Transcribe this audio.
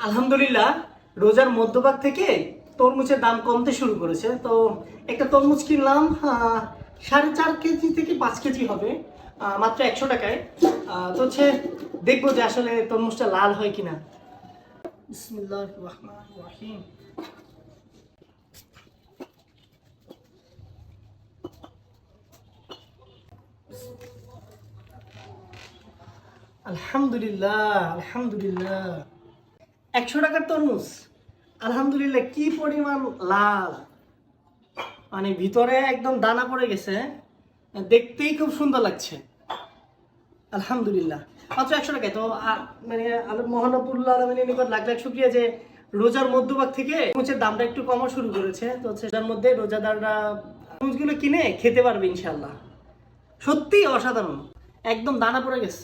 আলহামদুলিল্লাহ, রোজার মধ্যভাগ থেকে তরমুজের দাম কমতে শুরু করেছে। তো একটা তরমুজ কিনলাম 4.5 কেজি থেকে 5 কেজি হবে, মাত্র 100 টাকায়। তো হচ্ছে দেখবো যে আসলে তরমুজটা লাল হয় কিনা। বিসমিল্লাহির রহমানির রহিম। আলহামদুলিল্লাহ, আলহামদুলিল্লাহ। 100 টাকার তরমুজ, আলহামদুলিল্লাহ, কি পরিমাণ লাল! মানে ভিতরে একদম দানা পড়ে গেছে, দেখতেই খুব সুন্দর লাগছে। আলহামদুলিল্লাহ, মাত্র 100 টাকায়। তো মানে মহানবুল্লাহ আলমিনের নিকট লাখ লাখ শুকরিয়া যে রোজার মধ্যভাগ থেকে তরমুজের দামটা একটু কমা শুরু করেছে। তো হচ্ছে যার মধ্যে রোজাদাররা তরমুজগুলো কিনে খেতে পারবে ইনশাল্লাহ। সত্যি অসাধারণ, একদম দানা পড়ে গেছে।